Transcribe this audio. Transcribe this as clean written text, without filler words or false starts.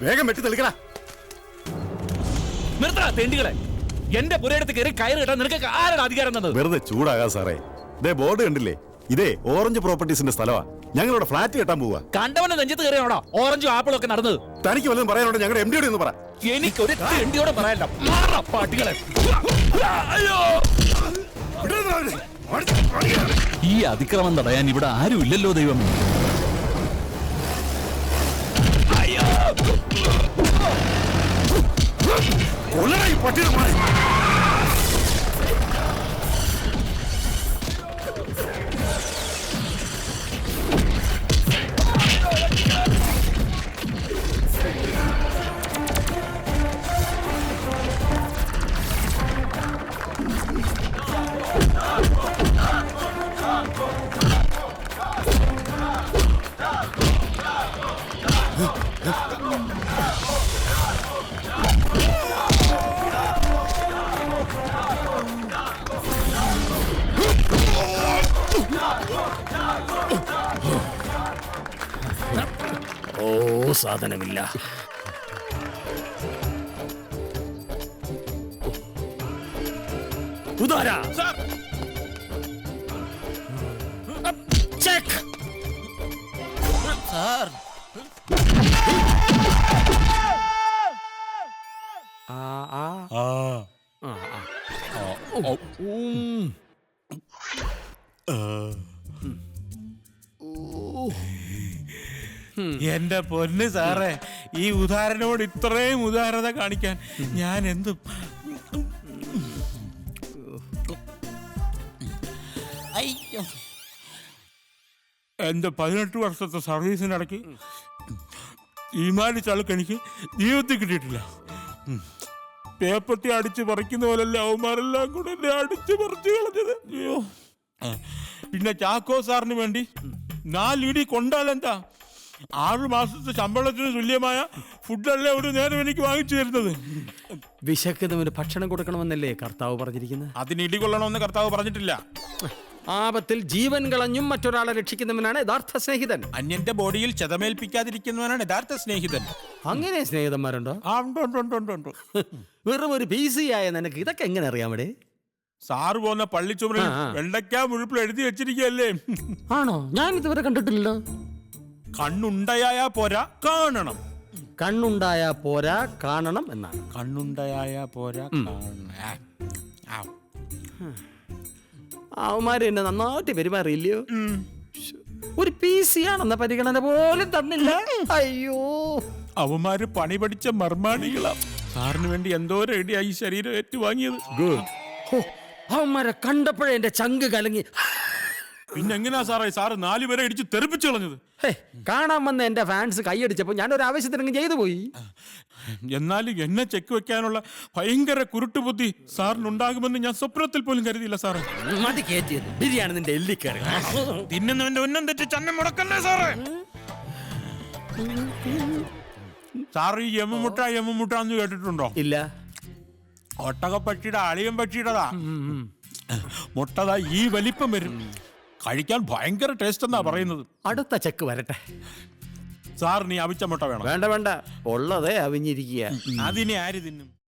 വേഗം വെട്ടി തെളിക്കടാ. നിർത്തടാ തെണ്ടികളെ. എന്റെ പുരയിടത്ത് കയറി കയറ് കെട്ടാൻ നിനക്ക് ആരുടെ അധികാരം തന്നത്? വെറുതെ ചൂടാകാ സാറേ. ദേ ബോർഡ് കണ്ടില്ലേ? ഇതേ ഓറഞ്ച് പ്രോപ്പർട്ടീസിന്റെ സ്ഥലമാ. ഞങ്ങളിവിടെ ഫ്ലാറ്റ് കെട്ടാൻ പോവാ. കണ്ടവന്റെ നെഞ്ചത്ത് കയറിയാണോ ഓറഞ്ചും ആപ്പിളും ഒക്കെ നടന്നത്? തനിക്ക് വല്ലതും പറയാനുണ്ടോ? ഞങ്ങളുടെ MD ഒന്ന് പറ. എനിക്കൊരു തെണ്ടിയോടെ പറയാനില്ല. പാട്ടികളെ, ഈ അതിക്രമം തടയാൻ ഇവിടെ ആരും ഇല്ലല്ലോ ദൈവം. ഓ സാധനമില്ല. ഉദാര ചെക്ക് സാർ. എന്റെ പൊന്ന് സാറേ, ഈ ഉദാരനോട് ഇത്രയും ഉദാരത കാണിക്കാൻ ഞാൻ എന്ത് എന്റെ 18 വർഷത്തെ സർവീസിനിടയ്ക്ക് ഈമാലി ചളുക്ക് എനിക്ക് ജീവിതത്തിൽ കിട്ടിയിട്ടില്ല. പേപ്പട്ടി അടിച്ച് പറിക്കുന്ന പോലല്ല അവന്മാരെല്ലാം കൂടെ എന്നെ അടിച്ച് പറിച്ച് കളഞ്ഞത്. അയ്യോ. പിന്നെ ചാക്കോ സാറിന് വേണ്ടി 4 ഇടി കൊണ്ടാലെന്താ 6 മാസത്തെ ശമ്പളത്തിന് തുല്യമായ ഫുഡല്ലേ ഒരു നേരം എനിക്ക് വാങ്ങിച്ചു തരുന്നത്. വിശക്കുന്നവന് ഭക്ഷണം കൊടുക്കണമെന്നല്ലേ കർത്താവ് പറഞ്ഞിരിക്കുന്നത്? അതിന് ഇടി കൊള്ളണമെന്ന് കർത്താവ് പറഞ്ഞിട്ടില്ല. ആപത്തിൽ ജീവൻ കളഞ്ഞും മറ്റൊരാളെ രക്ഷിക്കുന്നവനാണ് യഥാർത്ഥ സ്നേഹിതൻ. അന്യന്റെ ബോഡിയിൽ ക്ഷതമേൽപ്പിക്കാതിരിക്കുന്നവനാണ് യഥാർത്ഥ സ്നേഹിതൻ. അങ്ങനെ സ്നേഹിതന്മാരുണ്ടോ? ഉണ്ട്. വെറും ഒരു PC ആയ നിനക്ക് ഇതൊക്കെ എങ്ങനെ അറിയാമടേ? സാറ് പോകുന്ന പള്ളിച്ചുമരിൽ വെണ്ടയ്ക്ക മുഴുപ്പിൽ എഴുതി വെച്ചിരിക്കുകയല്ലേ? ആണോ? ഞാൻ ഇതുവരെ കണ്ടിട്ടില്ലല്ലോ. കണ്ണുണ്ടയായ പോരാ കാണണം. കണ്ണുണ്ടായ പോരാ കാണണം എന്നാണ്. കണ്ണുണ്ടയായ പോരാ അവന്മാര് എന്നെ നന്നായിട്ട് പെരുമാറിയില്ലയോ? ഒരു PC ആണെന്ന പരിഗണന പോലും തന്നില്ല. അയ്യോ, അവന്മാര് പണി പഠിച്ച മർമാണികളാ. സാറിന് വേണ്ടി എന്തോരം ഇടിയായി ശരീരം ഏറ്റുവാങ്ങിയത്. അവന്മാരെ കണ്ടപ്പോഴേ എന്റെ ചങ്ക് കലങ്ങി. പിന്നെങ്ങനെയാ സാറ് 4 പേരെ ഇടിച്ച് തെറിപ്പിച്ചു കളഞ്ഞത്? കാണാൻ വന്ന എന്റെ ഫാൻസ് കൈയടിച്ചപ്പോ ഞാൻ ഒരു ആവശ്യത്തിനങ്ങ് ചെയ്തു പോയി. എന്നാലും എന്നെ ചെക്ക് വെക്കാനുള്ള ഭയങ്കര കുരുട്ട് ബുദ്ധി സാറിനുണ്ടാകുമെന്ന് ഞാൻ സ്വപ്നത്തിൽ പോലും കരുതിയില്ല സാറേ. മതി കയറ്റിയത് ബിരിയാണി നിന്റെ എല്ലിക്കറി. തിന്നുന്നവന്റെ ഉന്നം തെറ്റി ചന്നം മുടക്കല്ലേ സാറേ. സാറ് ഈ യമമുട്ട എന്ന് കേട്ടിട്ടുണ്ടോ? ഇല്ല. ഒട്ടകപ്പക്ഷിയുടെ അളിയൻ പക്ഷിയുടെതാ. മുട്ടതാ ഈ വലിപ്പം വരും. കഴിക്കാൻ ഭയങ്കര ടേസ്റ്റ് എന്നാ പറയുന്നത്. അടുത്ത ചെക്ക് വരട്ടെ. സാർ നീ അവിച്ച മുട്ട വേണം? വേണ്ട, ഉള്ളതേ അവിഞ്ഞിരിക്കുക. അതിനെ ആര് തിന്നും?